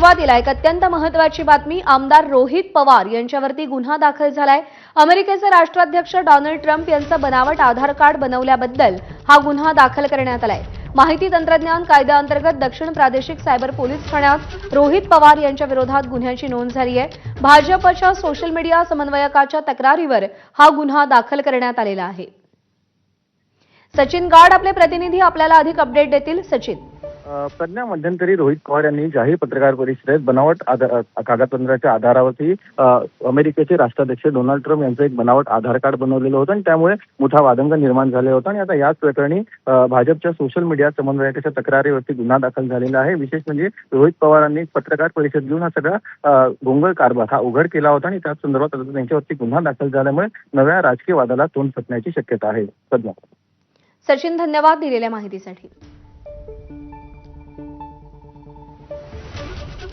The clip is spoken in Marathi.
सुरुवातीला एक अत्यंत महत्त्वाची बातमी. आमदार रोहित पवार यांच्यावरती गुन्हा दाखल झालाय. अमेरिकेचे राष्ट्राध्यक्ष डोनाल्ड ट्रम्प यांचं बनावट आधार कार्ड बनवल्याबद्दल हा गुन्हा दाखल करण्यात आलाय. माहिती तंत्रज्ञान कायद्याअंतर्गत दक्षिण प्रादेशिक सायबर पोलीस ठाण्यात रोहित पवार यांच्या विरोधात गुन्ह्याची नोंद झाली आहे. भाजपच्या सोशल मीडिया समन्वयकाच्या तक्रारीवर हा गुन्हा दाखल करण्यात आलेला आहे. सचिन गाड आपले प्रतिनिधी आपल्याला अधिक अपडेट देतील. सचिन. प्रज्ञा, मध्यंतरी रोहित पवार यांनी जाहीर पत्रकार परिषदेत बनावट कागदपत्राच्या आधारावरती अमेरिकेचे राष्ट्राध्यक्ष डोनाल्ड ट्रम्प यांचं एक बनावट आधार कार्ड बनवलेलं होतं आणि त्यामुळे मोठा वादंग निर्माण झाला होता. आणि आता याच प्रकरणी भाजपच्या सोशल मीडिया समन्वयकाच्या तक्रारीवरती गुन्हा दाखल झालेला आहे. विशेष म्हणजे रोहित पवारांनी पत्रकार परिषद घेऊन हा सगळा गोंगळ कारभार हा उघड केला होता आणि त्याच संदर्भात त्यांच्यावरती गुन्हा दाखल झाल्यामुळे नव्या राजकीय वादाला तोंड फुटण्याची शक्यता आहे. प्रज्ञा. सचिन, धन्यवाद दिलेल्या माहितीसाठी.